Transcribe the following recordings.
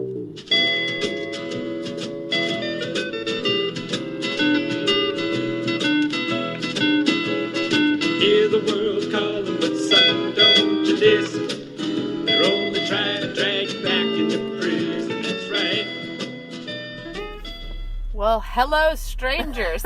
Hear the world calling, but son, don't you listen. They're only trying to drag you back into prison, that's right. Well, hello, strangers.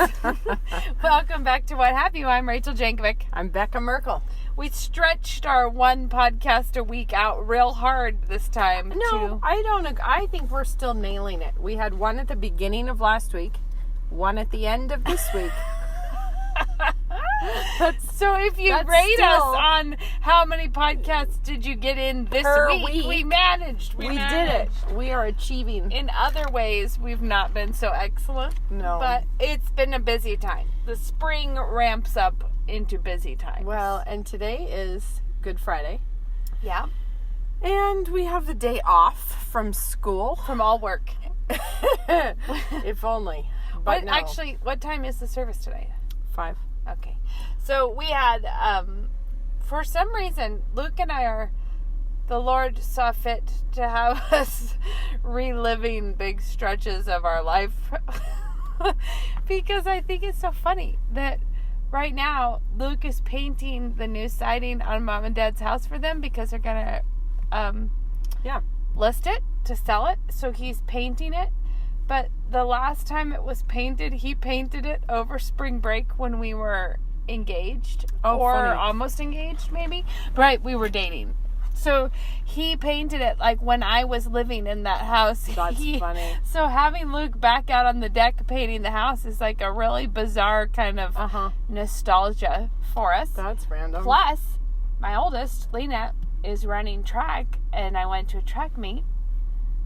Welcome back to What Have You. I'm Rachel Jankovic. I'm Becca Merkel. We stretched our one podcast a week out real hard this time. No, I don't. I think we're still nailing it. We had one at the beginning of last week, one at the end of this week. So if you rate us on how many podcasts did you get in this week, we managed. We did it. We are achieving. In other ways, we've not been so excellent. No. But it's been a busy time. The spring ramps up into busy time. Well, and today is Good Friday. Yeah. And we have the day off from school. From all work. If only. But no. Actually, what time is the service today? 5. Okay. So we had, for some reason, Luke and I the Lord saw fit to have us reliving big stretches of our life. Because I think it's so funny that right now Luke is painting the new siding on Mom and Dad's house for them because they're going to list it to sell it. So he's painting it. But the last time it was painted, he painted it over spring break when we were engaged. Or funny. Almost engaged, maybe. Right, we were dating. So he painted it like when I was living in that house. That's funny. So having Luke back out on the deck painting the house is like a really bizarre kind of nostalgia for us. That's random. Plus, my oldest, Lena, is running track. And I went to a track meet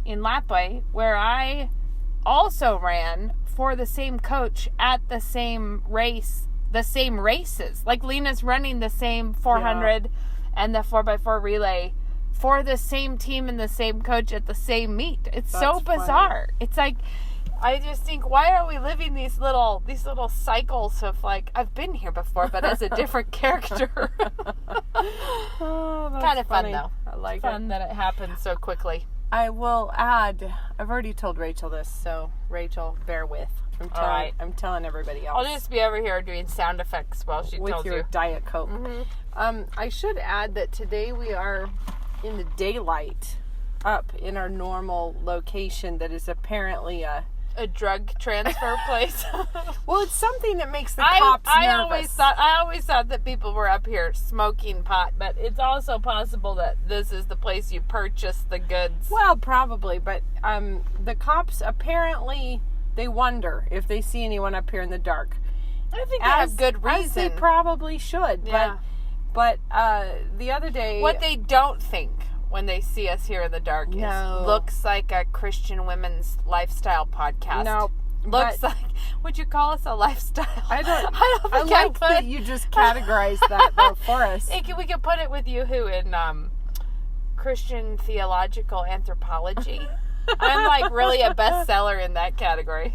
in Lapwai where I also ran for the same coach at the same races. Like Lena's running the same 400 and the 4x4 relay for the same team and the same coach at the same meet. It's so bizarre. Funny. It's like, I just think, why are we living these little cycles of like, I've been here before, but as a different character. Oh, that's kind of fun funny. though. I like it's fun that it happens so quickly. I will add, I've already told Rachel this, so Rachel, bear with. I'm telling everybody else. I'll just be over here doing sound effects while she tells you. With your Diet Coke. Mm-hmm. I should add that today we are in the daylight up in our normal location that is apparently a drug transfer place. Well, it's something that makes the cops nervous. I always thought that people were up here smoking pot, but it's also possible that this is the place you purchase the goods. Well, probably, but the cops apparently, they wonder if they see anyone up here in the dark. I think they have good reason. As they probably should. Yeah. But the other day, what they don't think when they see us here in the dark is looks like a Christian women's lifestyle podcast. No. Looks like, would you call us a lifestyle? I don't think I like that you just categorized that though for us. We could put it with Yoo-hoo in Christian theological anthropology. I'm like really a bestseller in that category.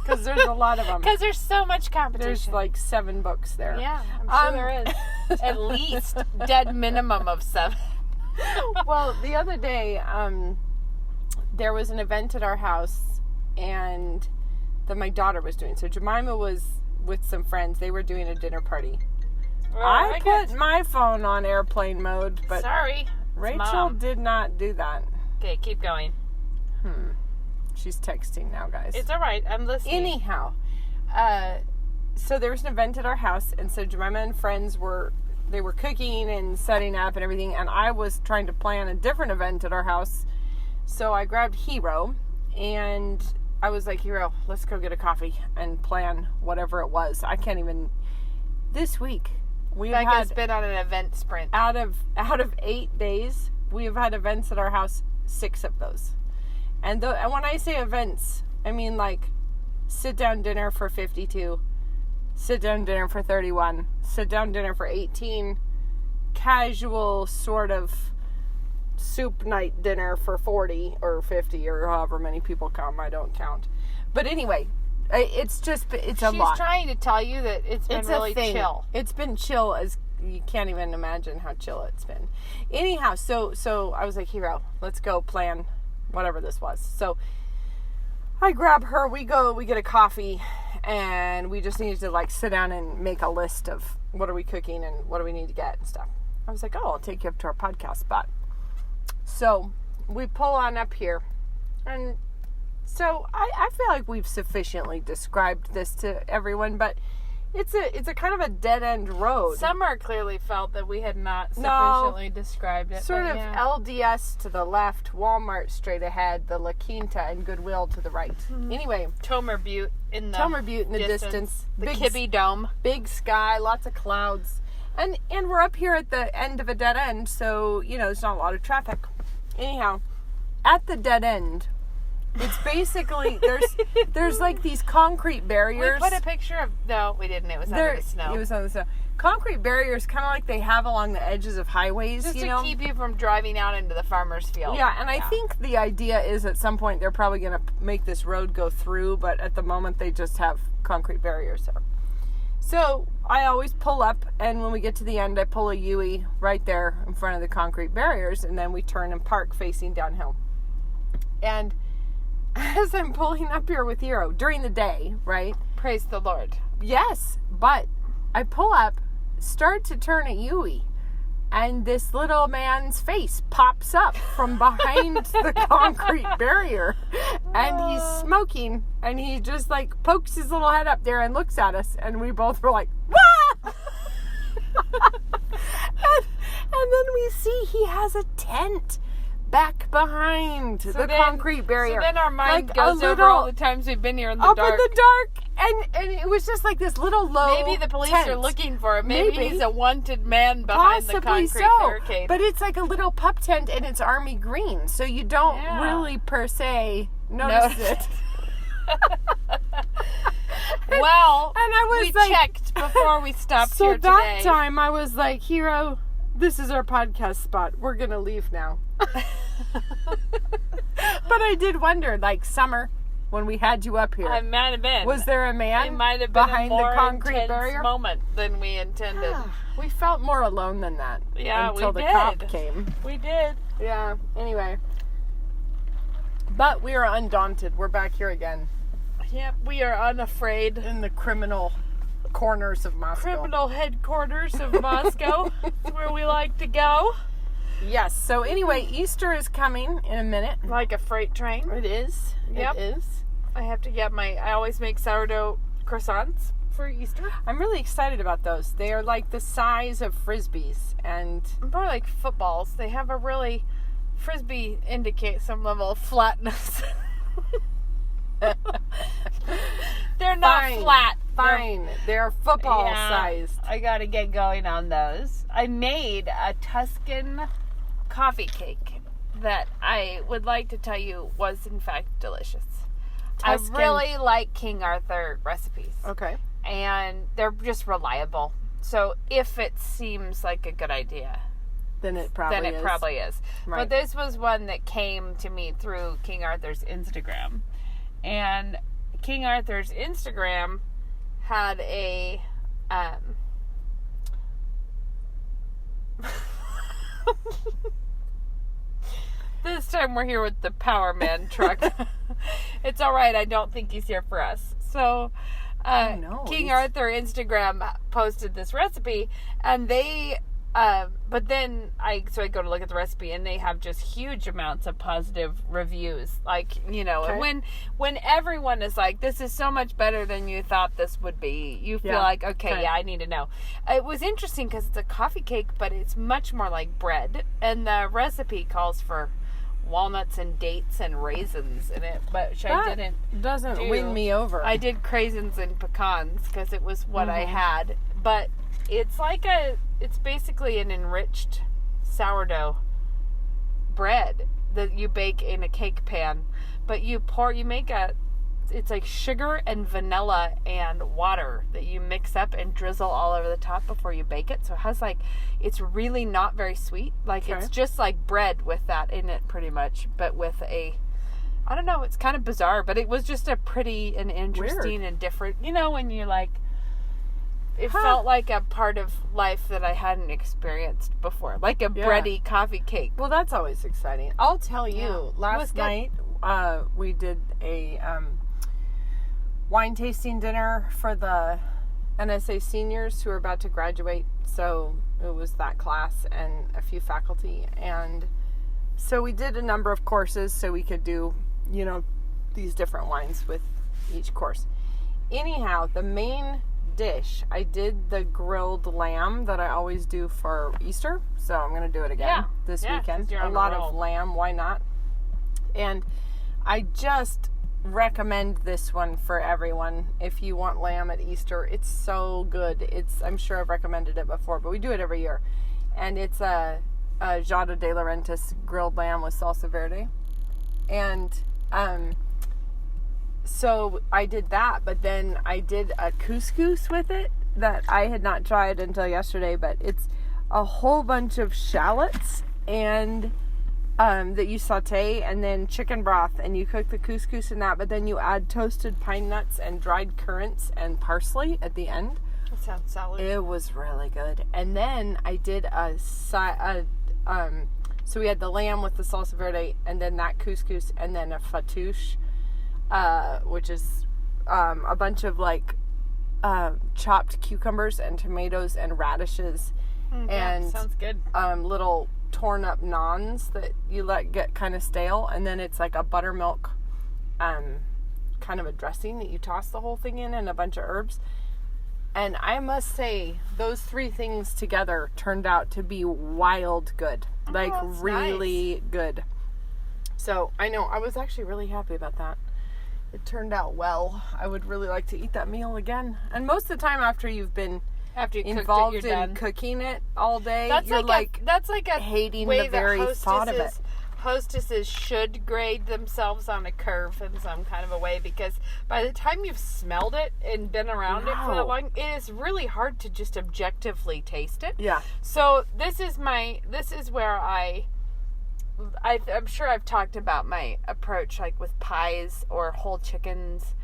Because there's a lot of them. Because there's so much competition. There's like 7 books there. Yeah, I'm sure there is. At least dead minimum of 7. Well, the other day, there was an event at our house, and that my daughter was doing. So Jemima was with some friends. They were doing a dinner party. Well, I put my phone on airplane mode, but sorry, Rachel did not do that. Okay, keep going. She's texting now, guys. It's all right. I'm listening. Anyhow, so there was an event at our house, and so Jemima and friends were cooking and setting up and everything, and I was trying to plan a different event at our house. So I grabbed Hero, and I was like, Hero, let's go get a coffee and plan whatever it was. I can't even. This week, Becca's been on an event sprint. Out of 8 days, we have had events at our house, 6 of those. And when I say events, I mean like sit-down dinner for 52, sit-down dinner for 31, sit-down dinner for 18, casual sort of soup night dinner for 40 or 50 or however many people come. I don't count. But anyway, it's a lot. She's trying to tell you that it's been really chill. It's been chill as you can't even imagine how chill it's been. Anyhow, so I was like, Hero, let's go plan whatever this was. So I grab her, we get a coffee, and we just needed to like sit down and make a list of what are we cooking and what do we need to get and stuff. I was like, oh, I'll take you up to our podcast spot. So we pull on up here, and so I feel like we've sufficiently described this to everyone, but it's a kind of a dead end road. Summer clearly felt that we had not sufficiently described it. Sort of LDS to the left, Walmart straight ahead, the La Quinta and Goodwill to the right. Mm-hmm. Anyway, Tomer Butte in the distance. The Kibbe Dome. Big sky, lots of clouds. And we're up here at the end of a dead end, so, there's not a lot of traffic. Anyhow, at the dead end, it's basically, there's like these concrete barriers. We put a picture of, no, we didn't. It was under the snow. It was on the snow. Concrete barriers, kind of like they have along the edges of highways, just to keep you from driving out into the farmer's field. Yeah, and I think the idea is at some point they're probably going to make this road go through, but at the moment they just have concrete barriers there. So I always pull up, and when we get to the end, I pull a U-ey right there in front of the concrete barriers, and then we turn and park facing downhill. And as I'm pulling up here with Hero during the day, right? Praise the Lord. Yes, but I pull up, start to turn a U-ey, and this little man's face pops up from behind the concrete barrier, and he's smoking, and he just like pokes his little head up there and looks at us, and we both were like, "Wah!" and then we see he has a tent back behind the concrete barrier. So then our mind like goes over all the times we've been here in the dark. Up in the dark. And it was just like this little low Maybe the police tent. are looking for him. Maybe he's a wanted man behind the concrete barricade. But it's like a little pup tent, and it's army green. So you don't really, per se, notice it. Well, and I was we checked before we stopped here today. So that time I was like, Hero, this is our podcast spot. We're going to leave now. But I did wonder, like, Summer, when we had you up here. I might have been. Was there a man it might have been behind a more the concrete barrier? Moment than we intended. We felt more alone than that. Yeah, until we the did. cop came. We did. Yeah, anyway. But we are undaunted. We're back here again. Yep, we are unafraid. In the criminal corners of Moscow. Criminal headquarters of Moscow. Where we like to go. Yes. So anyway, Easter is coming in a minute. Like a freight train. It is. Yep. It is. I have to get I always make sourdough croissants for Easter. I'm really excited about those. They are like the size of Frisbees, and more like footballs. They have a really, Frisbee indicates some level of flatness. They're not flat. Fine. They're football sized. I gotta get going on those. I made a Tuscan coffee cake that I would like to tell you was in fact delicious. Tuscan. I really like King Arthur recipes. Okay. And they're just reliable. So if it seems like a good idea, then it probably is. Right. But this was one that came to me through King Arthur's Instagram. And King Arthur's Instagram had a this time we're here with the Power Man truck. It's all right. I don't think he's here for us. So King Arthur Instagram posted this recipe, and they but then I go to look at the recipe, and they have just huge amounts of positive reviews. Like, okay. when everyone is like, this is so much better than you thought this would be, you feel like, okay, I need to know. It was interesting because it's a coffee cake, but it's much more like bread. And the recipe calls for walnuts and dates and raisins in it, which I didn't doesn't win me over. I did craisins and pecans because it was what I had. But it's it's basically an enriched sourdough bread that you bake in a cake pan, but it's like sugar and vanilla and water that you mix up and drizzle all over the top before you bake it. So it has it's really not very sweet. It's just like bread with that in it pretty much, but with I don't know, it's kind of bizarre, but it was just a pretty and interesting and different, when you It felt like a part of life that I hadn't experienced before. Like a bready coffee cake. Well, that's always exciting. I'll tell you, Yeah. last night we did a wine tasting dinner for the NSA seniors who are about to graduate. So it was that class and a few faculty. And so we did a number of courses so we could do, you know, these different wines with each course. Anyhow, the main dish, I did the grilled lamb that I always do for Easter. So I'm going to do it again this weekend. A lot of lamb. Why not? And I just recommend this one for everyone if you want lamb at Easter. It's so good. I'm sure I've recommended it before, but we do it every year. And it's a Giada de Laurentiis grilled lamb with salsa verde. And so I did that, but then I did a couscous with it that I had not tried until yesterday, but it's a whole bunch of shallots and that you saute, and then chicken broth, and you cook the couscous in that, but then you add toasted pine nuts and dried currants and parsley at the end. That sounds solid. It was really good. And then I did so we had the lamb with the salsa verde, and then that couscous, and then a fattoush, which is a bunch of like chopped cucumbers and tomatoes and radishes, and sounds good. Little torn up naans that you let get kind of stale, and then it's like a buttermilk kind of a dressing that you toss the whole thing in, and a bunch of herbs. And I must say, those three things together turned out to be wild good. Like, really good. So, I know, I was actually really happy about that. It turned out well. I would really like to eat that meal again. And most of the time after you've been involved in cooking it all day, you're that's like a hating way the very thought of it. Hostesses should grade themselves on a curve in some kind of a way, because by the time you've smelled it and been around it for that long, it is really hard to just objectively taste it. Yeah. So this is where I'm sure I've talked about my approach, like with pies or whole chickens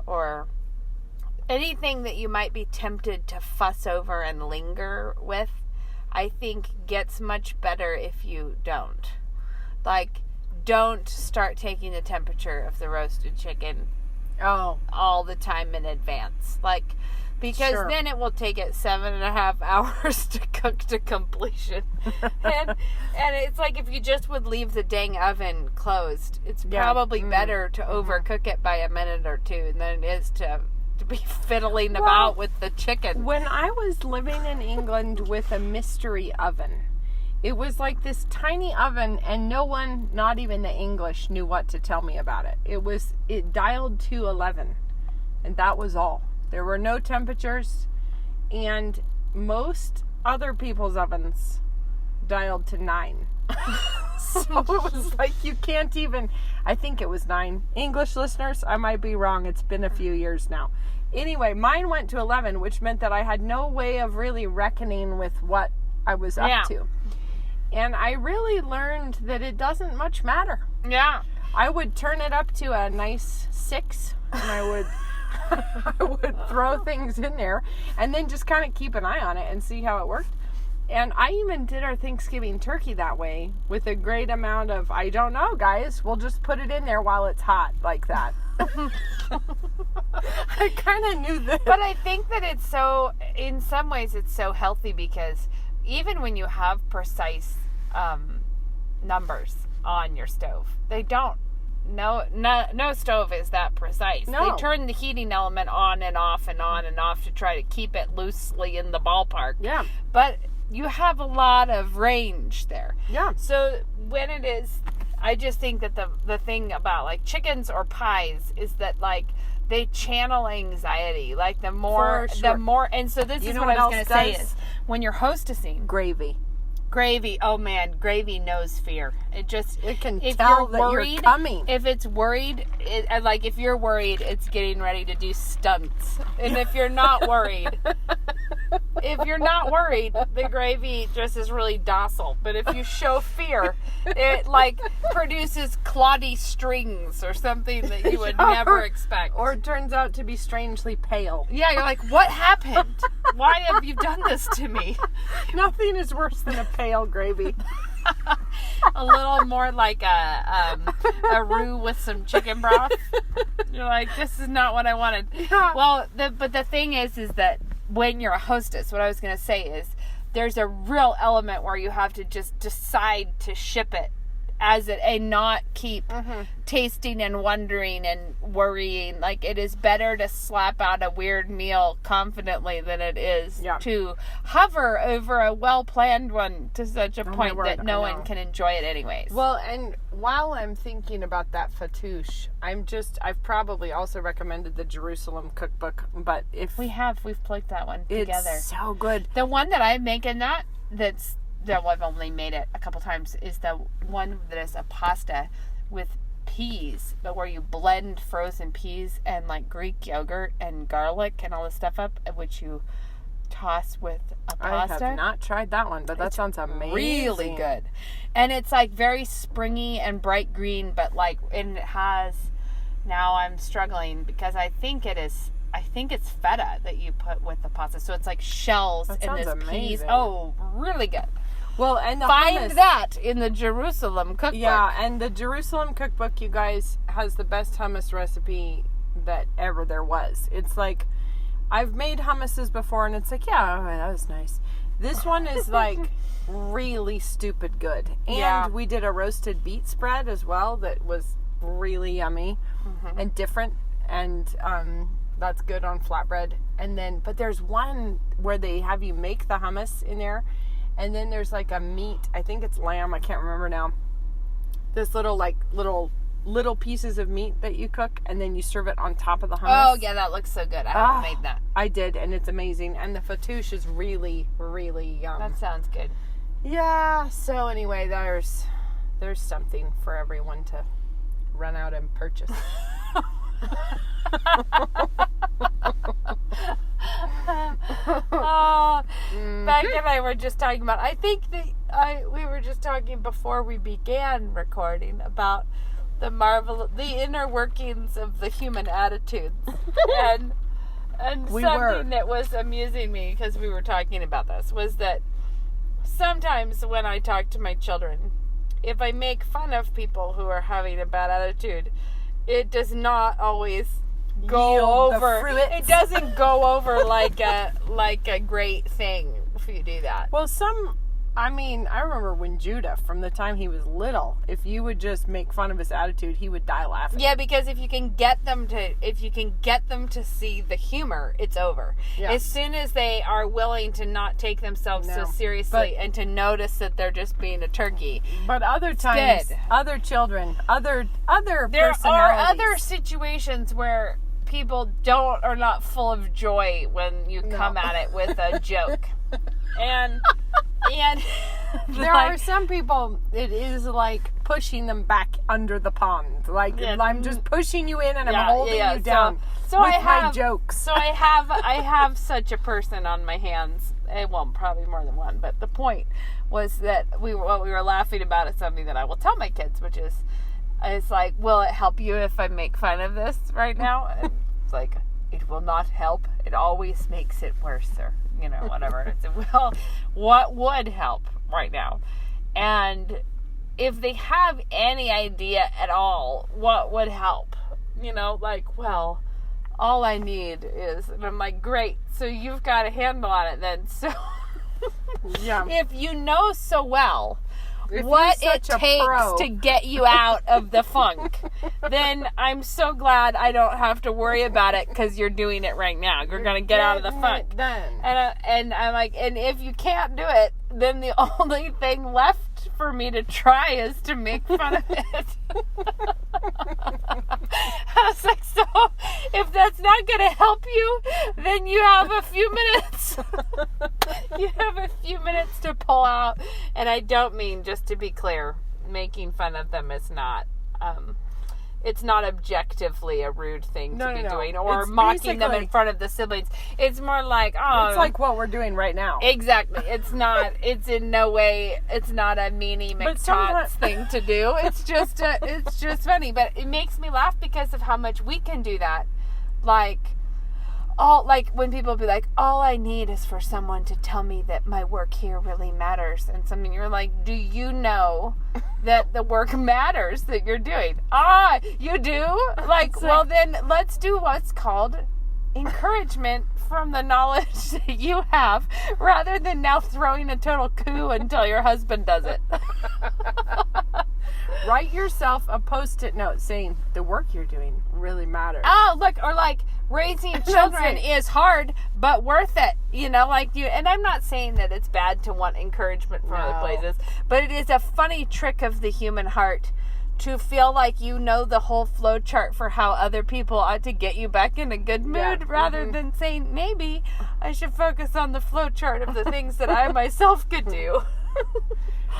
or anything that you might be tempted to fuss over and linger with. I think gets much better if you don't. Like, don't start taking the temperature of the roasted chicken all the time in advance. Like, because then it will take it 7.5 hours to cook to completion. and it's like, if you just would leave the dang oven closed, it's probably better to overcook it by a minute or two than it is to be fiddling about with the chicken. When I was living in England with a mystery oven, it was like this tiny oven, and no one, not even the English, knew what to tell me about it. It dialed to 11, and that was all. There were no temperatures, and most other people's ovens dialed to 9. So it was like, you can't even, I think it was 9. English listeners, I might be wrong. It's been a few years now. Anyway, mine went to 11, which meant that I had no way of really reckoning with what I was up to. And I really learned that it doesn't much matter. Yeah. I would turn it up to a nice 6, and I would throw things in there, and then just kind of keep an eye on it and see how it worked. And I even did our Thanksgiving turkey that way, with a great amount of, I don't know, guys, we'll just put it in there while it's hot, like that. I kind of knew that. But I think that it's so, in some ways, it's so healthy, because even when you have precise numbers on your stove, they don't. No stove is that precise. No. They turn the heating element on and off and on and off to try to keep it loosely in the ballpark. Yeah. But you have a lot of range there. Yeah. So when it is, I just think that the thing about like chickens or pies is that like they channel anxiety. Like the more, and so this is what I was going to say is when you're hostessing. Gravy, oh man, gravy knows fear. It can tell that you're coming. If it's worried, if you're worried, it's getting ready to do stunts. And if you're not worried, if you're not worried, the gravy just is really docile. But if you show fear, it like produces cloddy strings or something that you would never expect. Or it turns out to be strangely pale. Yeah, you're like, what happened? Why have you done this to me? Nothing is worse than a pale gravy. A little more like a roux with some chicken broth. You're like, this is not what I wanted. Yeah. Well, but the thing is that when you're a hostess, what I was going to say is there's a real element where you have to just decide to ship it as it and not keep tasting and wondering and worrying. Like, it is better to slap out a weird meal confidently than it is to hover over a well-planned one to such a point that no one can enjoy it anyways. Well, and while I'm thinking about that fattoush, I've probably also recommended the Jerusalem cookbook, but we've plugged that one together. It's so good. The one that I make in that's I've only made it a couple times, is the one that is a pasta with peas, but where you blend frozen peas and like Greek yogurt and garlic and all this stuff up, which you toss with a pasta. I have not tried that one, but that sounds amazing. Really good. And it's like very springy and bright green, but like, and it has, now I'm struggling because I think it's feta that you put with the pasta. So it's like shells and this peas. Oh, really good. Well, and find hummus, that in the Jerusalem cookbook. Yeah, and the Jerusalem cookbook, you guys, has the best hummus recipe that ever there was. It's like, I've made hummuses before, and it's like, yeah, all right, that was nice. This one is like really stupid good. And we did a roasted beet spread as well that was really yummy and different, and that's good on flatbread. And then, but there's one where they have you make the hummus in there. And then there's like a meat, I think it's lamb, I can't remember now. This little pieces of meat that you cook, and then you serve it on top of the hummus. Oh yeah, that looks so good. I haven't made that. I did, and it's amazing. And the fattoush is really, really yum. That sounds good. Yeah. So anyway, there's something for everyone to run out and purchase. Beck and I were just talking about, I think we were just talking before we began recording about the inner workings of the human attitudes. and something that was amusing me, because we were talking about this, was that sometimes when I talk to my children, if I make fun of people who are having a bad attitude, it does not always go over. It doesn't go over like a great thing if you do that. Well, I remember when Judah, from the time he was little, if you would just make fun of his attitude, he would die laughing. Yeah, because if you can get them to see the humor, it's over. Yeah. As soon as they are willing to not take themselves so seriously and to notice that they're just being a turkey. But other times, other children, other there are other situations where people are not full of joy when you come at it with a joke. And there are some people, it is like pushing them back under the pond. Like, I'm just pushing you in and I'm holding you down with my jokes. So I have such a person on my hands. Well, probably more than one. But the point was that what we were laughing about is something that I will tell my kids, which is, it's like, will it help you if I make fun of this right now? And it's like, it will not help. It always makes it worse, or whatever. It's, well, what would help right now? And if they have any idea at all what would help, well, all I need is, and I'm like, great, so you've got a handle on it then. So if you know so well what it takes to get you out of the funk, then I'm so glad I don't have to worry about it, because you're doing it right now. You're going to get out of the funk. And I'm like, and if you can't do it, then the only thing left for me to try is to make fun of it. I was like, so if that's not going to help you, then you have a few minutes. You have a few minutes to pull out. And I don't mean, just to be clear, making fun of them is not it's not objectively a rude thing to be doing, or It's mocking them in front of the siblings. It's more like, oh, it's like what we're doing right now. Exactly. It's not. It's in no way. It's not a meanie McTots thing to do. It's just funny, but it makes me laugh because of how much we can do that. Like when people be like, all I need is for someone to tell me that my work here really matters, and something you're like, do you know that the work matters that you're doing? You do? Well, then let's do what's called encouragement from the knowledge that you have, rather than now throwing a total coup until your husband does it. Write yourself a Post-it note saying the work you're doing really matters. Raising children is hard, but worth it. And I'm not saying that it's bad to want encouragement from other places, but it is a funny trick of the human heart to feel like you know the whole flow chart for how other people ought to get you back in a good mood, rather than saying, maybe I should focus on the flow chart of the things that I myself could do.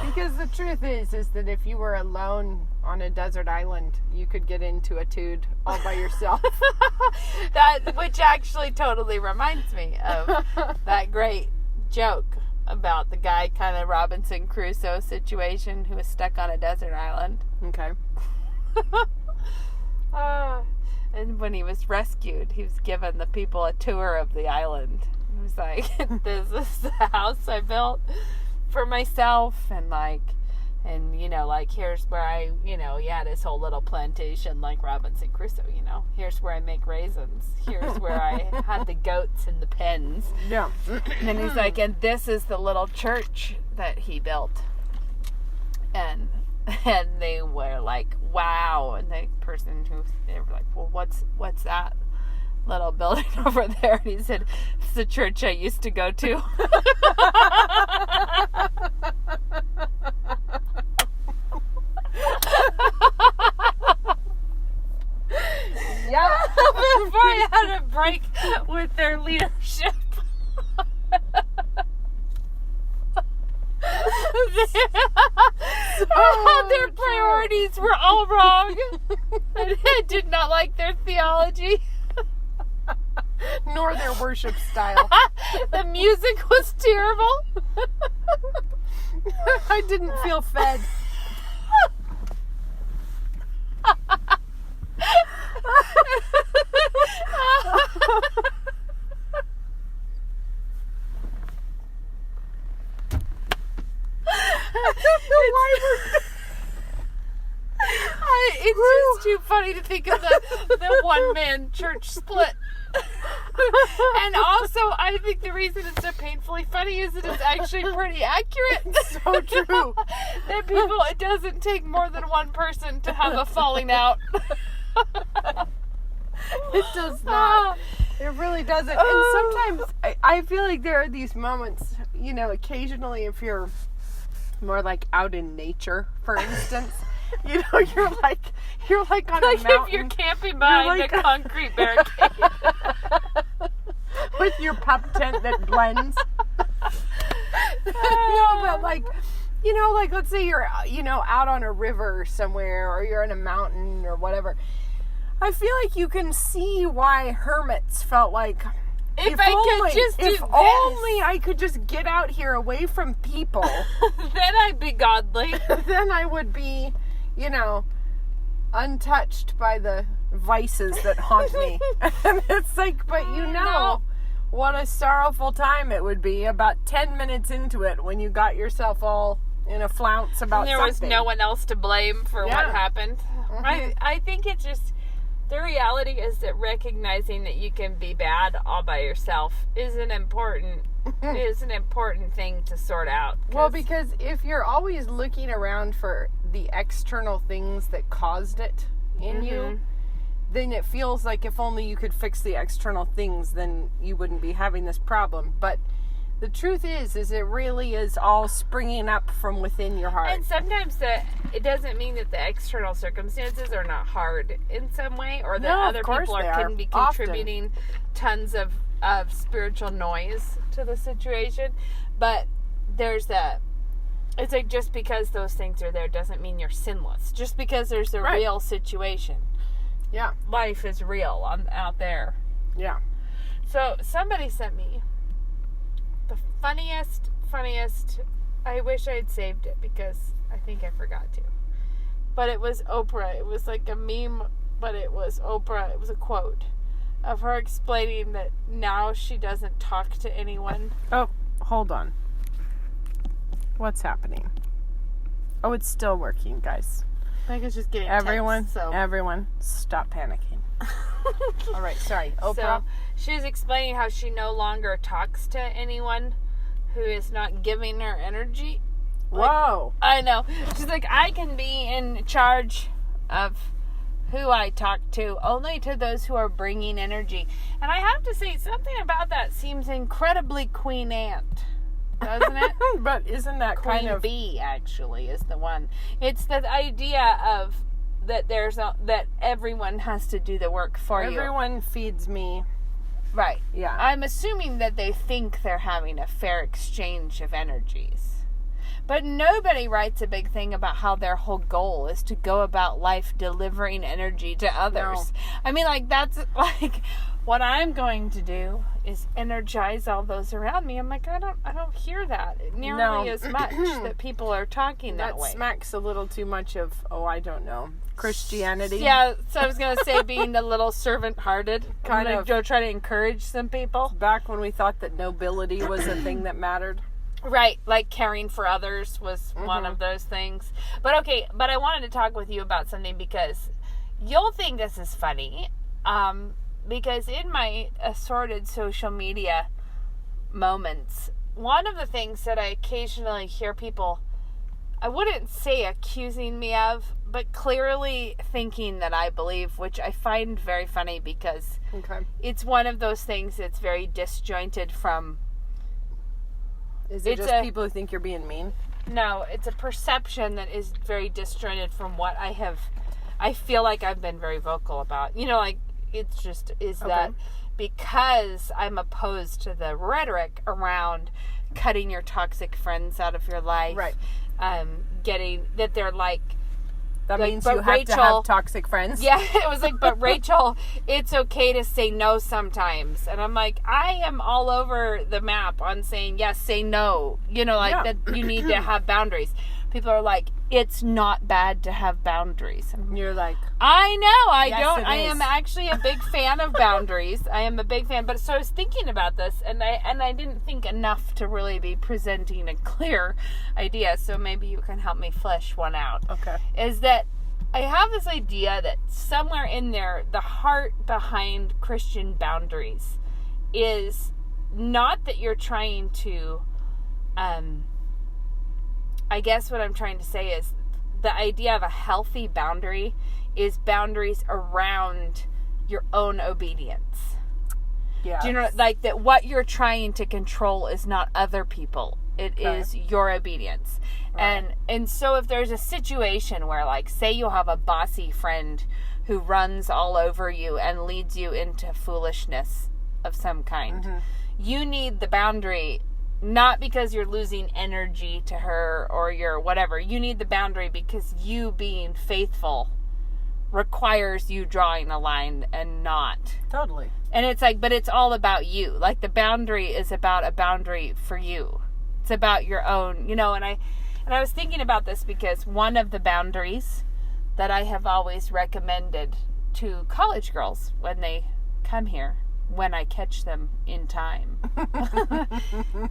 Because the truth is that if you were alone on a desert island, you could get into a tude all by yourself. Which actually totally reminds me of that great joke about the guy, kind of Robinson Crusoe situation, who was stuck on a desert island. Okay. And when he was rescued, he was given the people a tour of the island. He was like, this is the house I built for myself, and here's where I, he had his whole little plantation like Robinson Crusoe, here's where I make raisins, here's where I had the goats in the pens. Yeah. And then he's like, and this is the little church that he built. And they were like, wow. And the person they were like, well, what's that little building over there? And he said, it's the church I used to go to. Yeah. Before I had a break with their leadership. Their priorities were all wrong. I did not like their theology. Nor their worship style. The music was terrible. I didn't feel fed. It's just too funny to think of the one-man church split. And also, I think the reason it's so painfully funny is that it's actually pretty accurate. It's so true. That it doesn't take more than one person to have a falling out. It does not. It really doesn't. And sometimes I feel like there are these moments, occasionally if you're more like out in nature, for instance. You're like on a mountain. If you're camping behind a concrete barricade. With your pup tent that blends. No, but let's say you're, out on a river somewhere, or you're in a mountain or whatever. I feel like you can see why hermits felt like, if only I could just get out here away from people. Then I'd be godly. Then I would be, untouched by the vices that haunt me. And it's like, but what a sorrowful time it would be about 10 minutes into it when you got yourself all in a flounce about something. There was no one else to blame for what happened. Mm-hmm. I think it's just, the reality is that recognizing that you can be bad all by yourself is an important thing to sort out. Well, because if you're always looking around for the external things that caused it in you, then it feels like if only you could fix the external things, then you wouldn't be having this problem. But the truth is it really is all springing up from within your heart. And sometimes it doesn't mean that the external circumstances are not hard in some way, or that other people couldn't be contributing tons of spiritual noise to the situation. But it's like, just because those things are there doesn't mean you're sinless. Just because there's a real situation. Yeah. life is real out there. Yeah. So somebody sent me the funniest, I wish I had saved it because I think I forgot to. But it was Oprah. It was like a meme, but it was Oprah. It was a quote of her explaining that now she doesn't talk to anyone. Oh, hold on. What's happening? Oh, it's still working, guys. I think it's just getting Everyone, tense, so. everyone, stop panicking. All right, sorry. Oprah. So she was explaining how she no longer talks to anyone who is not giving her energy. Whoa. I know. She's like, I can be in charge of who I talk to, only to those who are bringing energy. And I have to say, something about that seems incredibly Queen Ant, doesn't it? But isn't that Queen kind of... Bee, actually, is the one. It's the idea of that that everyone has to do the work for you. Everyone feeds me. Right. Yeah. I'm assuming that they think they're having a fair exchange of energies. But nobody writes a big thing about how their whole goal is to go about life delivering energy to others. No. I mean, like, that's like what I'm going to do is energize all those around me. I'm like, I don't hear that nearly as much that people are talking that way. That smacks a little too much of, I don't know, Christianity. Yeah, so I was going to say being a little servant-hearted. Kind of. Go try to encourage some people. Back when we thought that nobility was a thing that mattered. Right, like caring for others was one of those things. But okay, but I wanted to talk with you about something because you'll think this is funny. Because in my assorted social media moments, one of the things that I occasionally hear people, I wouldn't say accusing me of, but clearly thinking that I believe, which I find very funny because it's one of those things that's very disjointed from... Is it just people who think you're being mean? No, it's a perception that is very disjointed from what I feel like I've been very vocal about. You know, like, it's just, that because I'm opposed to the rhetoric around cutting your toxic friends out of your life. Right. Getting, that they're like... That means you have to have toxic friends. Yeah, it was like, but Rachel, it's okay to say no sometimes. And I'm like, I am all over the map on saying, yes, say no. You know, like that you need to have boundaries. People are like, it's not bad to have boundaries. And you're like, I know, I is. am actually a big fan of boundaries. I am a big fan. But so I was thinking about this, and I didn't think enough to really be presenting a clear idea. So maybe you can help me flesh one out. Okay. Is that I have this idea that somewhere in there, the heart behind Christian boundaries is not that you're trying to, I guess what I'm trying to say is the idea of a healthy boundary is boundaries around your own obedience. Yeah. Do you know, like that what you're trying to control is not other people. It is your obedience. Right. And so if there's a situation where, like, say you have a bossy friend who runs all over you and leads you into foolishness of some kind, you need the boundary, not because you're losing energy to her or your whatever. You need the boundary because you being faithful requires you drawing a line and not. Totally. And it's like, but it's all about you. Like, the boundary is about a boundary for you. It's about your own, you know, and I was thinking about this because one of the boundaries that I have always recommended to college girls when they come here, when I catch them in time,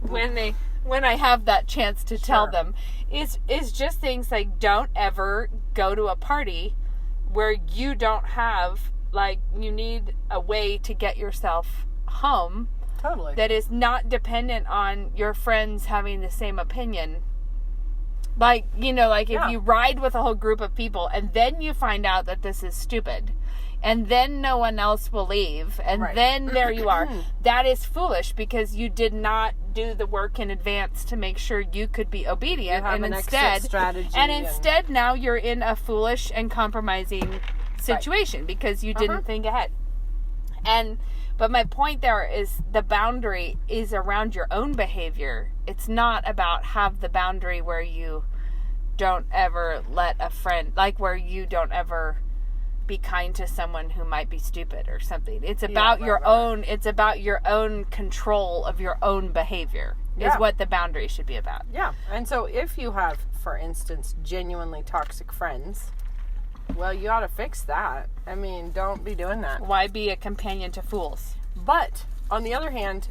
when I have that chance to tell them, is just things like, don't ever go to a party where you don't have, like, you need a way to get yourself home. Totally. That is not dependent on your friends having the same opinion. Like, you know, like if you ride with a whole group of people and then you find out that this is stupid and then no one else will leave and then there you are. That is foolish because you did not do the work in advance to make sure you could be obedient. You have an exit strategy. And instead now you're in a foolish and compromising situation because you didn't think ahead. But my point there is the boundary is around your own behavior. It's not about have the boundary where you don't ever let a friend, like where you don't ever be kind to someone who might be stupid or something. It's about own, it's about your own control of your own behavior is what the boundary should be about. Yeah. And so if you have, for instance, genuinely toxic friends, well, you ought to fix that. I mean, don't be doing that. Why be a companion to fools? But on the other hand,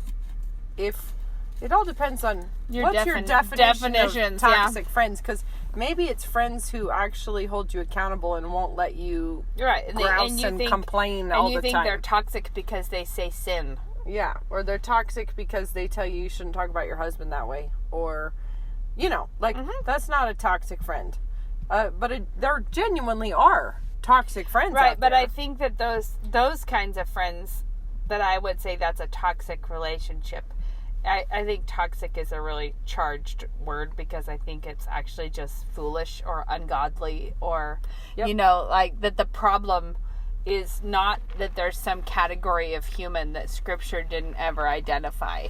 if it all depends on what's your definition of toxic friends, because maybe it's friends who actually hold you accountable and won't let you grouse and complain all the time. And you think they're toxic because they say sin. Yeah, or they're toxic because they tell you shouldn't talk about your husband that way, or, that's not a toxic friend. But there genuinely are toxic friends right, out but there. I think that those kinds of friends, that I would say that's a toxic relationship. I think toxic is a really charged word, because I think it's actually just foolish or ungodly, or, that the problem is not that there's some category of human that Scripture didn't ever identify,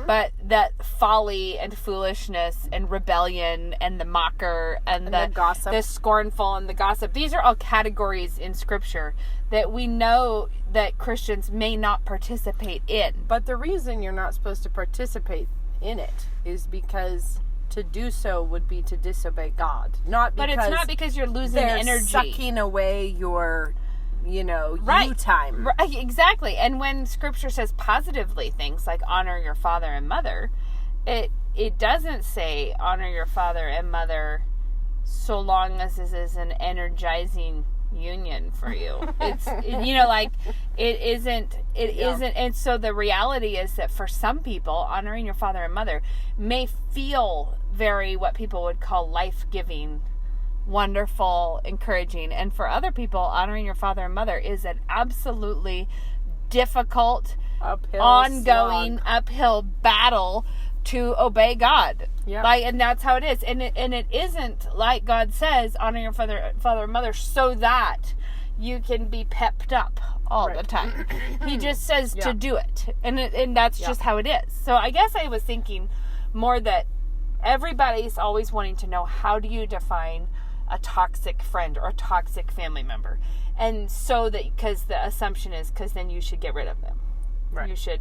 but that folly and foolishness and rebellion and the mocker and the gossip, the scornful and the gossip, these are all categories in Scripture that we know that Christians may not participate in. But the reason you're not supposed to participate in it is because to do so would be to disobey God. But it's not because you're losing energy. Sucking away your you time. Right, exactly. And when Scripture says positively things like honor your father and mother, it doesn't say honor your father and mother so long as this is an energizing union for you. It's it isn't. And so the reality is that for some people, honoring your father and mother may feel very what people would call life-giving, wonderful, encouraging, and for other people, honoring your father and mother is an absolutely difficult, ongoing uphill battle to obey God. Yeah. And that's how it is. And it isn't like God says, honor your father and mother so that you can be pepped up all the time. He just says to do it. And that's just how it is. So I guess I was thinking more that everybody's always wanting to know, how do you define a toxic friend or a toxic family member? And so that, because the assumption is, because then you should get rid of them. Right. You should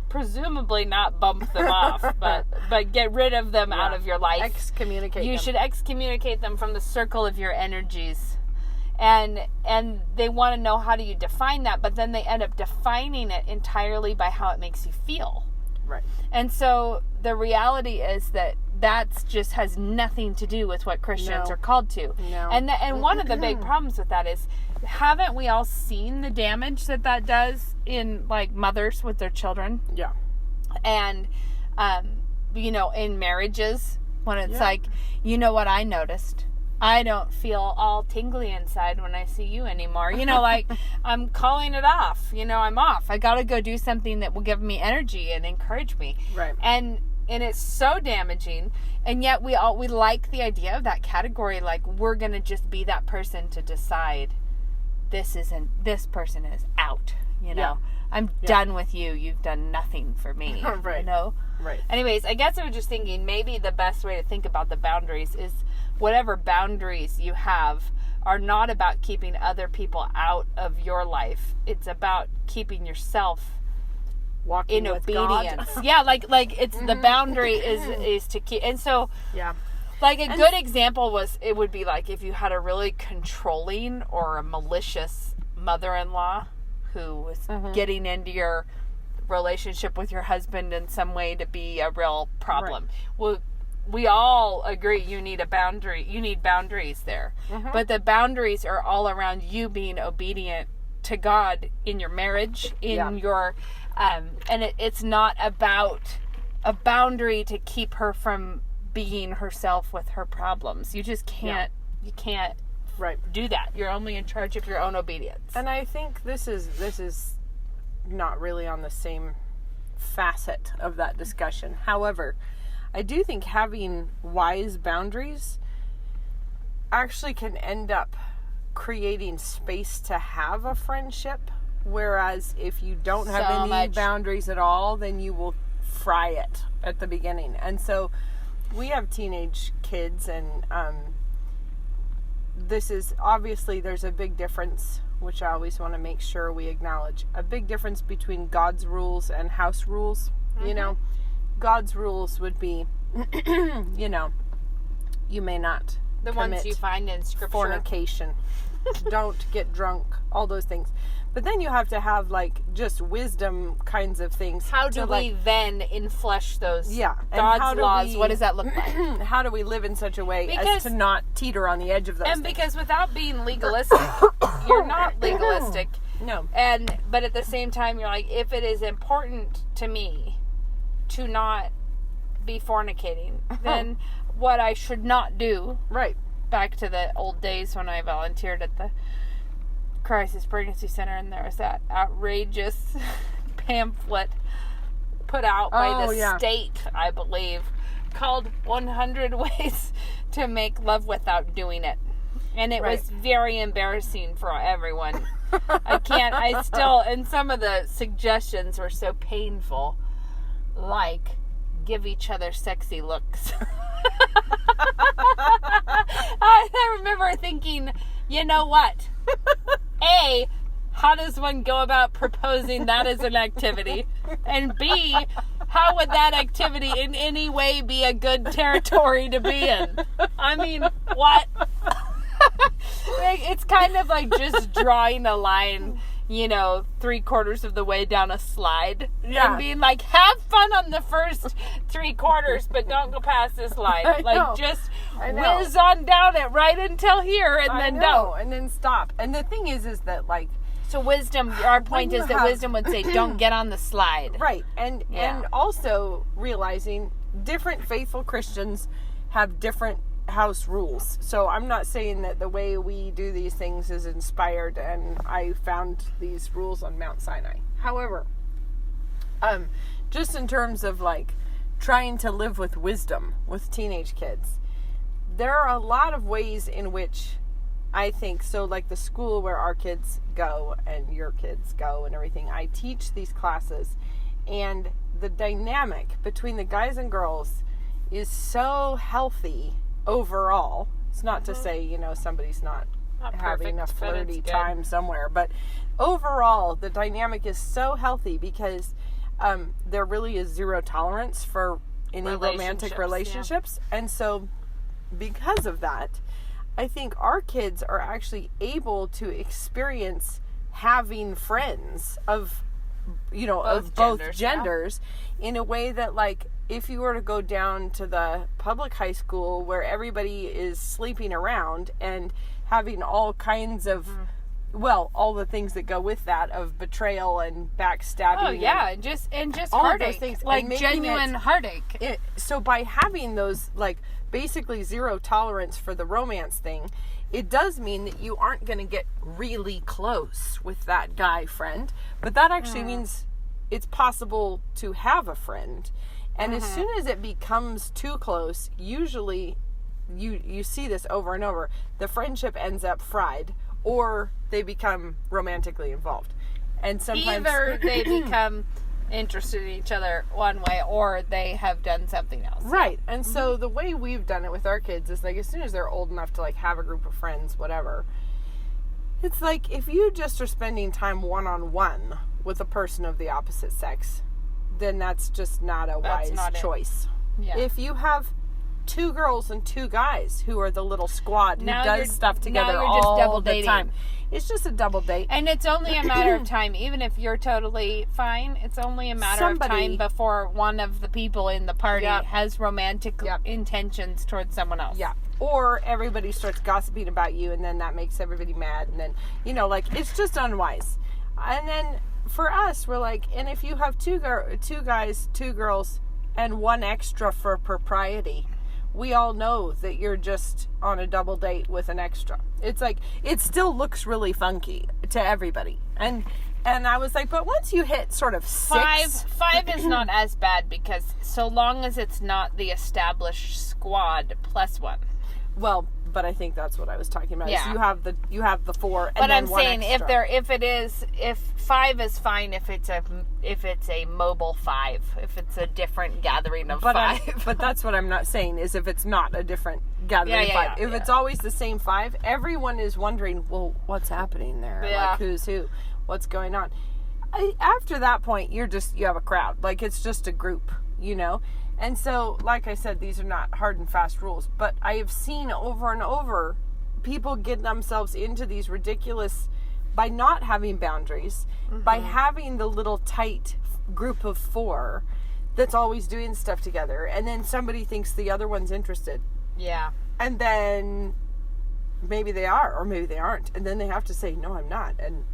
presumably not bump them off, but get rid of them out of your life. Excommunicate them. You should excommunicate them from the circle of your energies. And they want to know, how do you define that? But then they end up defining it entirely by how it makes you feel. Right. And so the reality is that just has nothing to do with what Christians are called to. No. And one of the big problems with that is, haven't we all seen the damage that does in mothers with their children? Yeah. And in marriages, when it's what I noticed, I don't feel all tingly inside when I see you anymore. I'm calling it off. I'm off. I got to go do something that will give me energy and encourage me. Right. And it's so damaging. And yet we like the idea of that category. We're going to just be that person to decide this person is out. I'm done with you. You've done nothing for me. Right. Right. Anyways, I guess I was just thinking maybe the best way to think about the boundaries is whatever boundaries you have are not about keeping other people out of your life. It's about keeping yourself walking in with obedience. God. Yeah, it's the boundary is to keep. And so a good example would be if you had a really controlling or a malicious mother-in-law who was getting into your relationship with your husband in some way to be a real problem. Right. Well, we all agree you need a boundary. You need boundaries there. But the boundaries are all around you being obedient to God in your marriage, in your and it's not about a boundary to keep her from being herself with her problems. You just can't do that. You're only in charge of your own obedience. And I think this is not really on the same facet of that discussion. However, I do think having wise boundaries actually can end up creating space to have a friendship, whereas if you don't have any boundaries at all, then you will fry it at the beginning. And so we have teenage kids, and this is obviously, there's a big difference, which I always want to make sure we acknowledge, a big difference between God's rules and house rules. You know, God's rules would be, you know, you may not The commit ones you find in Scripture. fornication, don't get drunk, all those things. But then you have to have, like, just wisdom kinds of things. How do to, we like, then inflesh those and God's how do laws? we- What does that look like? how do we live in such a way as Because- to not teeter on the edge of those And things? because without being legalistic, you're not legalistic. No. But at the same time, you're like, if it is important to me to not be fornicating, then what I should not do, Right. back to the old days when I volunteered at the Crisis Pregnancy Center, and there was that outrageous pamphlet put out by the state, I believe, called 100 Ways to Make Love Without Doing It. And it was very embarrassing for everyone. And some of the suggestions were so painful, like, give each other sexy looks. I remember thinking, you know what? A, how does one go about proposing that as an activity? And B, how would that activity in any way be a good territory to be in? I mean, what? It's kind of like just drawing a line, you know, 3/4 of the way down a slide. Yeah. And being like, have fun on the first 3/4, but don't go past this line. Like, just whiz on down it right until here and then don't. And then stop. And the thing is that, like, So wisdom, our point is that wisdom would say, don't get on the slide. right. And also realizing different faithful Christians have different house rules. So I'm not saying that the way we do these things is inspired and I found these rules on Mount Sinai. However, just in terms of, like, trying to live with wisdom with teenage kids, there are a lot of ways in which I think, so like the school where our kids go and your kids go and everything, I teach these classes, and the dynamic between the guys and girls is so healthy overall. It's not to say, you know, somebody's not having a flirty time somewhere, but overall the dynamic is so healthy because there really is zero tolerance for any romantic relationships. And so because of that, I think our kids are actually able to experience having friends of, you know, of both genders in a way that, like, if you were to go down to the public high school where everybody is sleeping around and having all kinds of, well, all the things that go with that of betrayal and backstabbing. Oh yeah, and just heartache, things, like genuine heartache. So by having those, like, basically zero tolerance for the romance thing, it does mean that you aren't going to get really close with that guy friend, but that actually means it's possible to have a friend. And as soon as it becomes too close, usually you see this over and over, the friendship ends up fried or they become romantically involved. And sometimes either they become interested in each other one way or they have done something else. Right. And so the way we've done it with our kids is, like, as soon as they're old enough to, like, have a group of friends, whatever, it's like if you just are spending time one-on-one with a person of the opposite sex, then that's just not a wise choice. Yeah. If you have 2 girls and 2 guys who are the little squad who does stuff together all the time, it's just a double date. And it's only a matter of time. Even if you're totally fine, it's only a matter of time before one of the people in the party has romantic intentions towards someone else. Yeah. Or everybody starts gossiping about you, and then that makes everybody mad. And then, you know, like, it's just unwise. And then for us, we're like, and if you have 2 guys, 2 girls, and 1 extra for propriety, we all know that you're just on a double date with an extra. It's like, it still looks really funky to everybody. And I was like, but once you hit sort of 6... 5 is not as bad because so long as it's not the established squad plus 1. Well, But I think that's what I was talking about. Yeah. So you have the 4, and But then I'm one saying extra. if 5 is fine if it's a mobile 5, if it's a different gathering of 5. But that's what I'm not saying, is if it's not a different gathering of 5. If it's always the same 5, everyone is wondering, well, what's happening there? Yeah. Like, who's who? What's going on? After that point, you have a crowd. Like, it's just a group, you know? And so, like I said, these are not hard and fast rules. But I have seen over and over people get themselves into these ridiculous, by not having boundaries, by having the little tight group of 4 that's always doing stuff together. And then somebody thinks the other one's interested. Yeah. And then maybe they are, or maybe they aren't. And then they have to say, no, I'm not. And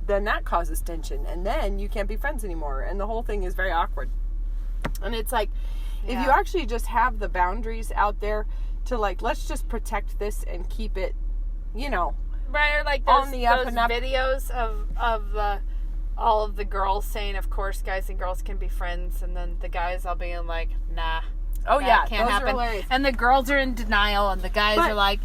then that causes tension. And then you can't be friends anymore. And the whole thing is very awkward. And it's like, if you actually just have the boundaries out there to, like, let's just protect this and keep it, you know, right, or like on the up and up. videos of all of the girls saying, of course, guys and girls can be friends, and then the guys all being like, nah. Oh, yeah, can't those happen. are hilarious. And the girls are in denial, and the guys are like...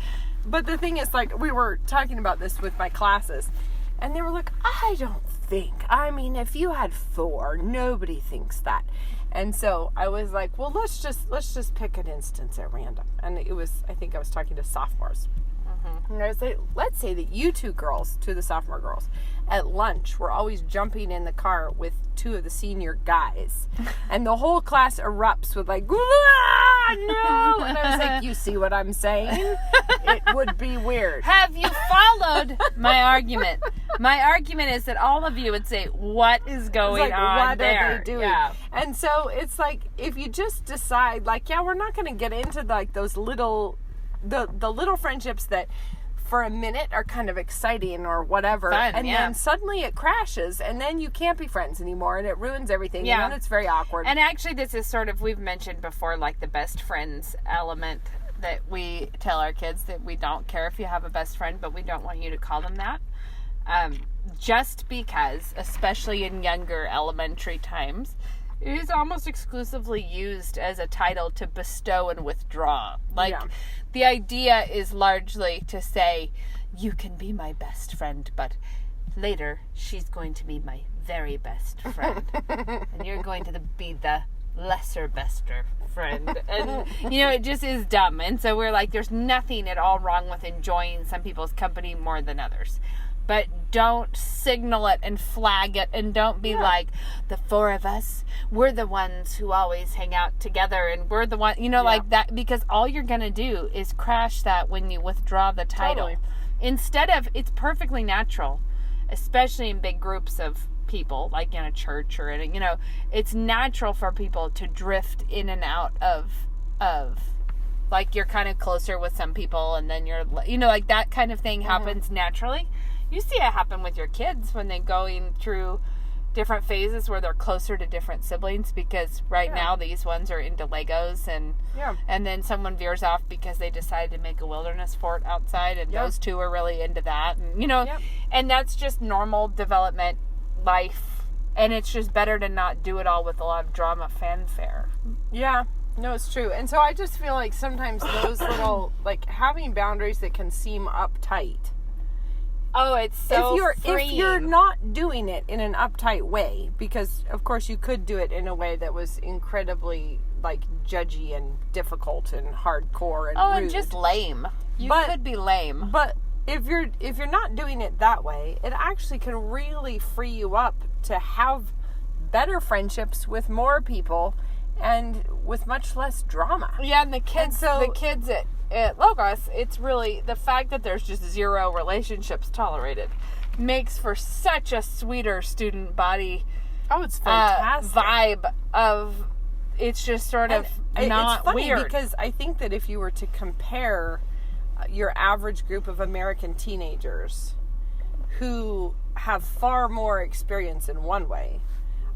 But the thing is, like, we were talking about this with my classes, and they were like, I don't think. I mean, if you had 4, nobody thinks that. And so I was like, well, let's just pick an instance at random. And I think I was talking to sophomores. And I was like, let's say that you 2 girls, 2 of the sophomore girls, at lunch were always jumping in the car with 2 of the senior guys. And the whole class erupts with like, ah, no! And I was like, you see what I'm saying? It would be weird. Have you followed my argument? My argument is that all of you would say, what is going on what there? are they doing? Yeah. And so it's like, if you just decide, like, yeah, we're not going to get into like those little... The little friendships that for a minute are kind of exciting or whatever, Fun, and then suddenly it crashes, and then you can't be friends anymore, and it ruins everything, and then it's very awkward. And actually, this is sort of, we've mentioned before, like the best friends element that we tell our kids that we don't care if you have a best friend, but we don't want you to call them that. Just because, especially in younger elementary times, it is almost exclusively used as a title to bestow and withdraw. Like, the idea is largely to say, you can be my best friend, but later she's going to be my very best friend. And you're going to be the lesser bester friend. And, you know, it just is dumb. And so we're like, there's nothing at all wrong with enjoying some people's company more than others. But don't signal it and flag it, and don't be like, the 4 of us, we're the ones who always hang out together, and we're the one, you know, like that, because all you're going to do is crash that when you withdraw the title. Totally. Instead of, it's perfectly natural, especially in big groups of people, like in a church or in a, you know, it's natural for people to drift in and out of like, you're kind of closer with some people, and then you're, you know, like that kind of thing happens naturally. You see it happen with your kids when they're going through different phases where they're closer to different siblings, because now these ones are into Legos, and then someone veers off because they decided to make a wilderness fort outside, and those 2 are really into that, and you know, and that's just normal development life, and it's just better to not do it all with a lot of drama fanfare. Yeah. No, it's true. And so I just feel like sometimes those little, like, having boundaries that can seem uptight. Oh, it's so freeing. If you're not doing it in an uptight way, because of course you could do it in a way that was incredibly, like, judgy and difficult and hardcore and rude. And just lame. You could be lame. But if you're not doing it that way, it actually can really free you up to have better friendships with more people and with much less drama. Yeah, and the kids at Logos, it's really the fact that there's just 0 relationships tolerated makes for such a sweeter student body. Oh, it's fantastic. Vibe of, it's just sort of not it's funny weird. Because I think that if you were to compare your average group of American teenagers who have far more experience in one way,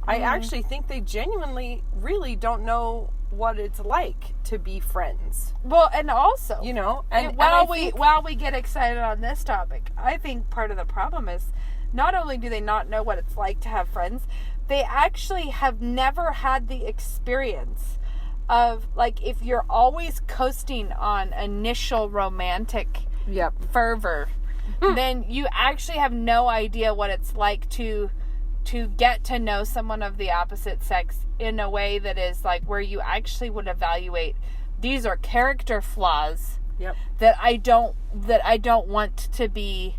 I actually think they genuinely really don't know what it's like to be friends. Well, and also, you know, while we get excited on this topic, I think part of the problem is not only do they not know what it's like to have friends, they actually have never had the experience of, like, if you're always coasting on initial romantic Yep. fervor, then you actually have no idea what it's like to get to know someone of the opposite sex in a way that is like where you actually would evaluate, these are character flaws Yep. that I don't want to be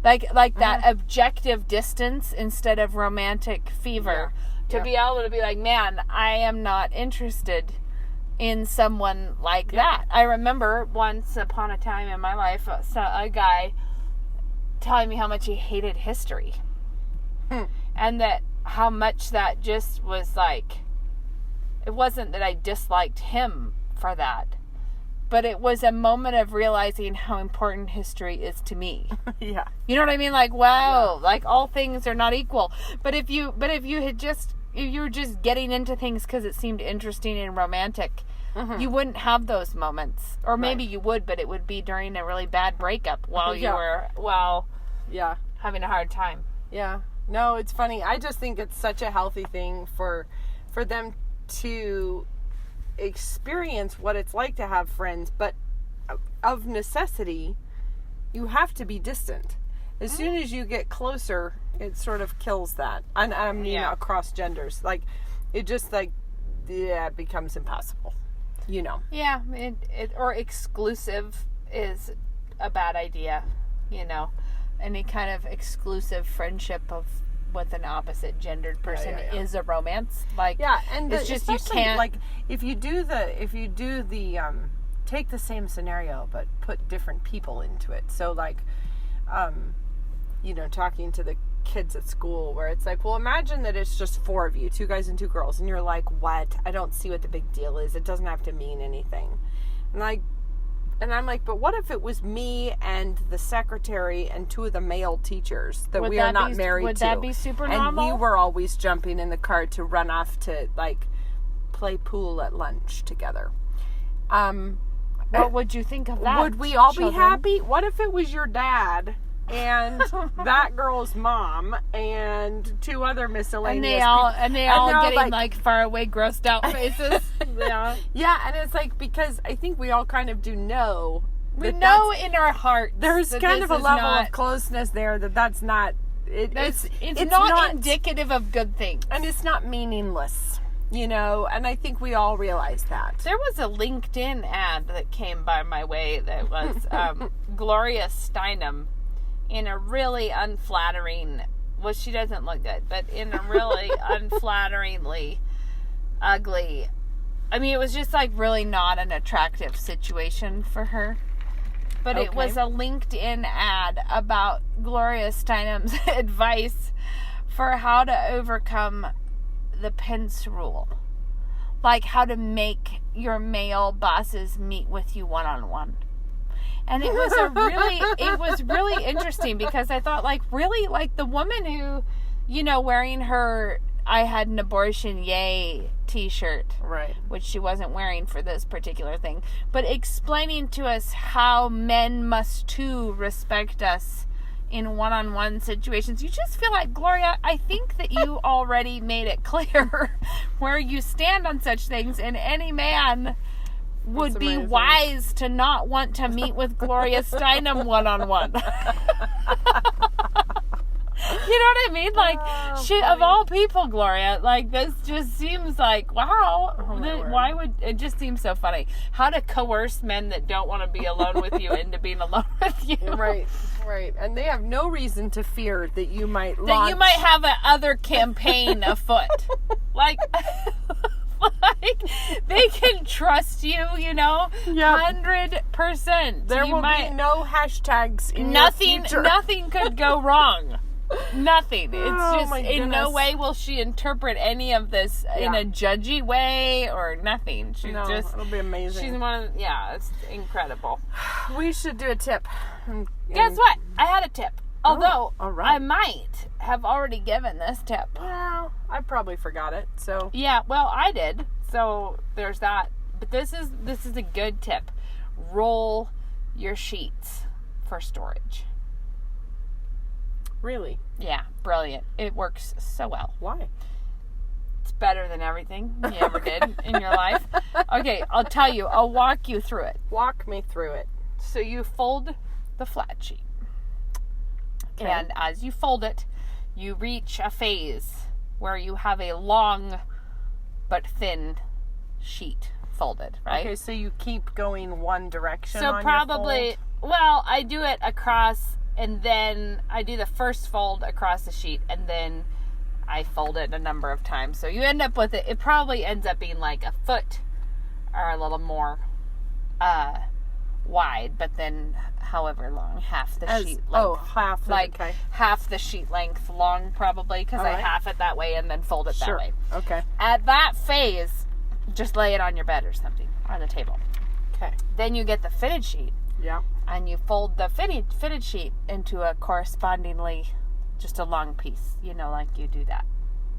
like that objective distance instead of romantic fever. To be able to be like, man, I am not interested in someone like that. I remember once upon a time in my life, a guy telling me how much he hated history. And that how much that just was like, it wasn't that I disliked him for that, but it was a moment of realizing how important history is to me. Yeah. You know what I mean? Like, wow, like all things are not equal. But if you were just getting into things because it seemed interesting and romantic, you wouldn't have those moments. Or maybe you would, but it would be during a really bad breakup while you were having a hard time. Yeah. No, it's funny. I just think it's such a healthy thing for them to experience what it's like to have friends, but of necessity, you have to be distant. As soon as you get closer, it sort of kills that. And I mean, across genders. Like, it just, like, it becomes impossible. You know. Yeah, or exclusive is a bad idea, you know. Any kind of exclusive friendship with an opposite gendered person is a romance. Like, and it's just you can't, like, if you do the take the same scenario but put different people into it. So like, you know, talking to the kids at school where it's like, well, imagine that it's just 4 of you, 2 guys and 2 girls, and you're like, what? I don't see what the big deal is. It doesn't have to mean anything. And I'm like, but what if it was me and the secretary and 2 of the male teachers that we are not married to? Would that be super normal? And we were always jumping in the car to run off to, like, play pool at lunch together. What would you think of that? Would we all be happy? What if it was your dad and that girl's mom and 2 other miscellaneous and they all getting like far away, grossed out faces? Yeah, and it's like, because I think we all kind of do know. We know in our heart there's kind of a level of closeness there that's not. It's not indicative of good things, and it's not meaningless. You know, and I think we all realize that. There was a LinkedIn ad that came by my way that was Gloria Steinem in a really unflattering, well, she doesn't look good, but in a really unflatteringly ugly, I mean, it was just like really not an attractive situation for her. But it was a LinkedIn ad about Gloria Steinem's advice for how to overcome the Pence rule. Like how to make your male bosses meet with you one-on-one. And it was really interesting because I thought, like, really, like the woman who, you know, wearing her I had an abortion yay t-shirt. Right. Which she wasn't wearing for this particular thing. But explaining to us how men must too respect us in one-on-one situations. You just feel like, Gloria, I think that you already made it clear where you stand on such things, and any man would be wise to not want to meet with Gloria Steinem one-on-one. You know what I mean? Like, of all people, Gloria, like, this just seems like, wow, why would, it just seems so funny. How to coerce men that don't want to be alone with you into being alone with you. Right. And they have no reason to fear that you might that you might have a other campaign afoot. Like, they can trust you, you know, 100%. There will be no hashtags in your future. Nothing could go wrong. Nothing. It's just, in no way will she interpret any of this in a judgy way or nothing. She's just, it'll be amazing. She's it's incredible. We should do a tip. Guess what? I had a tip. Although, I might have already given this tip. Well, I probably forgot it, so. Yeah, well, I did. So, there's that. But this is a good tip. Roll your sheets for storage. Really? Yeah, brilliant. It works so well. Why? It's better than everything you ever did in your life. Okay, I'll tell you. I'll walk you through it. Walk me through it. So you fold the flat sheet. Okay. And as you fold it, you reach a phase where you have a long but thin sheet folded, right? Okay, so you keep going one direction. So on probably, your fold? well, I do it across, and then I do the first fold across the sheet, and then I fold it a number of times. So you end up with it. It probably ends up being like a foot or a little more wide, but then however long, half the sheet length. Oh, half. Like okay. half the sheet length long, probably, because I Alright. half it that way and then fold it Sure. that way. Okay. At that phase, just lay it on your bed or something, on the table. Okay. Then you get the fitted sheet, Yeah. and you fold the fitted sheet into a correspondingly, just a long piece, like you do that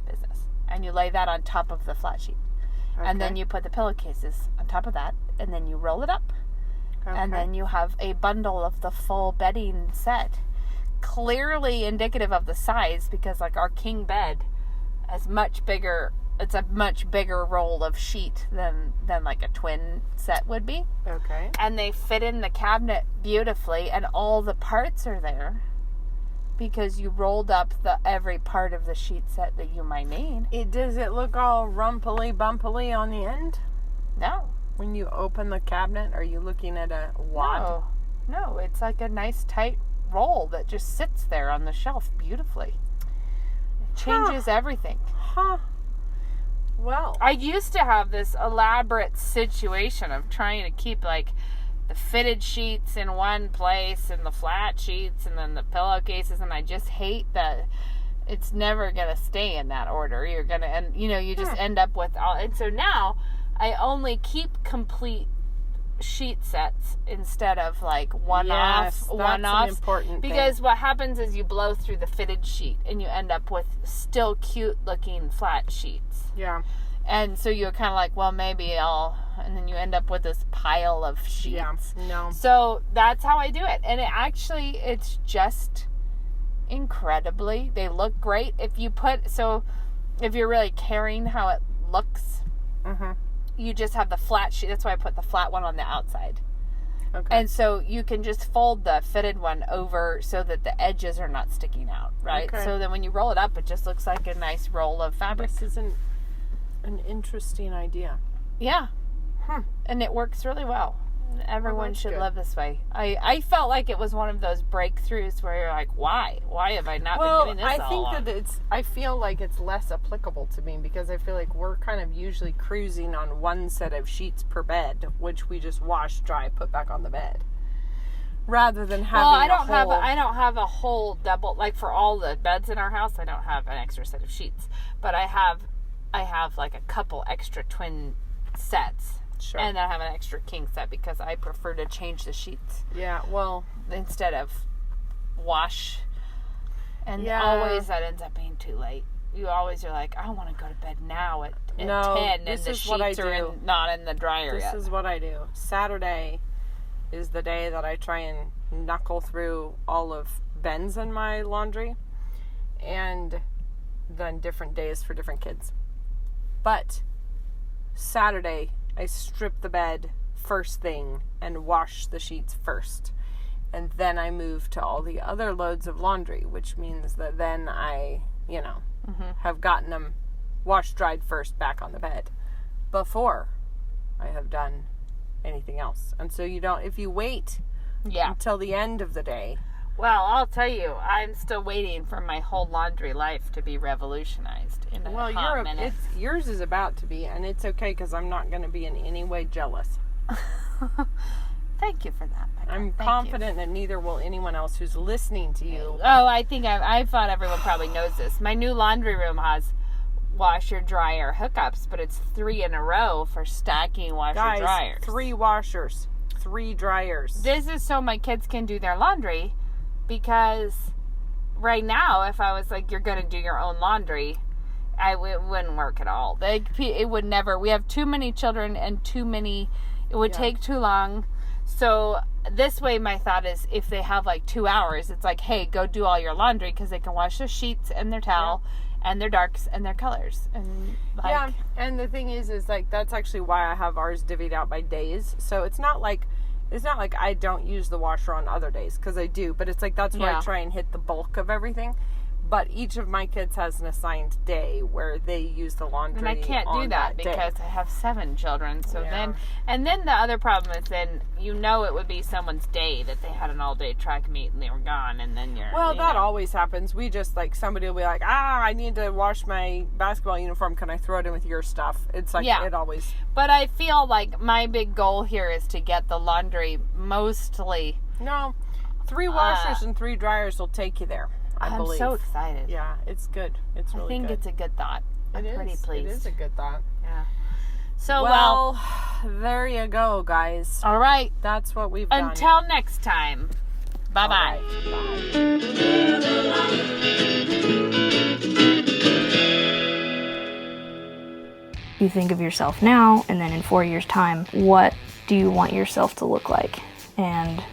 business. And you lay that on top of the flat sheet. Okay. And then you put the pillowcases on top of that, and then you roll it up. Okay. And then you have a bundle of the full bedding set. Clearly indicative of the size, because like our king bed is much bigger. It's a much bigger roll of sheet than like a twin set would be. Okay. And they fit in the cabinet beautifully, and all the parts are there because you rolled up every part of the sheet set that you might need. Does it look all rumply bumpily on the end? No. When you open the cabinet, are you looking at a wad? No, it's like a nice tight roll that just sits there on the shelf beautifully. It changes everything. Huh. Well, I used to have this elaborate situation of trying to keep like the fitted sheets in one place and the flat sheets and then the pillowcases, and I just hate that it's never going to stay in that order. You're going to, and you just end up with all, and so now I only keep complete sheet sets instead of like Yes, one-offs. that's an important Because thing. what happens is you blow through the fitted sheet and you end up with still cute looking flat sheets. yeah. And so you're kind of like, well, maybe and then you end up with this pile of sheets. Yeah. No. So that's how I do it. And it's just incredibly, they look great. If you're really caring how it looks, you just have the flat sheet. That's why I put the flat one on the outside. Okay. And so you can just fold the fitted one over so that the edges are not sticking out, right? Okay. So then when you roll it up, it just looks like a nice roll of fabric. This is an interesting idea. Yeah. And it works really well. Everyone that's should good. live this way. I felt like it was one of those breakthroughs where you're like, why? Why have I not been doing this all along? I feel like it's less applicable to me because I feel like we're kind of usually cruising on one set of sheets per bed, which we just wash, dry, put back on the bed. Rather than having I don't have a whole double, like for all the beds in our house, I don't have an extra set of sheets. But I have like a couple extra twin sets. Sure. And I have an extra king set because I prefer to change the sheets Yeah, well, instead of wash. And Yeah. always that ends up being too late. You always are like, I want to go to bed now at No, 10 and this the is what I sheets are do. not in the dryer this yet. is what I do. Saturday is the day that I try and knuckle through all of Ben's in my laundry, and then different days for different kids. But Saturday, I strip the bed first thing and wash the sheets first. And then I move to all the other loads of laundry, which means that then I, have gotten them washed, dried first back on the bed before I have done anything else. And so if you wait until the end of the day. Well, I'll tell you, I'm still waiting for my whole laundry life to be revolutionized in a hot minute. Yours is about to be, and it's okay because I'm not going to be in any way jealous. Thank you for that. Becca. I'm Thank confident that neither will anyone else who's listening to you. Oh, I think I thought everyone probably knows this. My new laundry room has washer dryer hookups, but it's 3 in a row for stacking washer Guys, dryers. 3 washers, 3 dryers. This is so my kids can do their laundry, because right now, if I was like, you're going to do your own laundry, it wouldn't work at all. It would never. We have too many children and it would take too long. So this way, my thought is if they have like 2 hours, it's like, hey, go do all your laundry because they can wash their sheets and their towel and their darks and their colors. And like, and the thing is like that's actually why I have ours divvied out by days. So it's not like I don't use the washer on other days, because I do, but it's like that's where I try and hit the bulk of everything. But each of my kids has an assigned day where they use the laundry. And I can't do that because I have 7 children. So then the other problem is then it would be someone's day that they had an all-day track meet and they were gone, and then that always happens. We just like somebody will be like, I need to wash my basketball uniform. Can I throw it in with your stuff? It's like it always. But I feel like my big goal here is to get the laundry mostly. No, 3 washers and 3 dryers will take you there. I'm so excited. Yeah, it's good. It's really good. I think it's a good thought. I'm pretty pleased. It is a good thought. Yeah. So, well, there you go, guys. All right. That's what we've done. Until next time. Bye-bye. Right. Bye. You think of yourself now, and then in 4 years' time, what do you want yourself to look like? And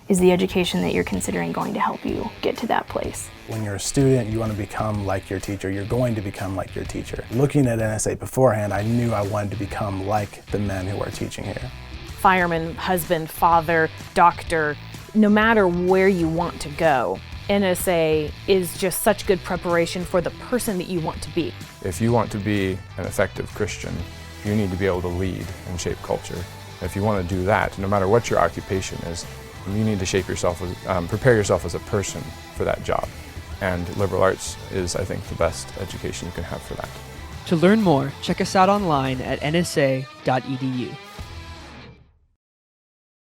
is the education that you're considering going to help you get to that place? When you're a student, you want to become like your teacher. You're going to become like your teacher. Looking at NSA beforehand, I knew I wanted to become like the men who are teaching here. Fireman, husband, father, doctor, no matter where you want to go, NSA is just such good preparation for the person that you want to be. If you want to be an effective Christian, you need to be able to lead and shape culture. If you want to do that, no matter what your occupation is, you need to shape yourself, prepare yourself as a person for that job. And liberal arts is, I think, the best education you can have for that. To learn more, check us out online at nsa.edu.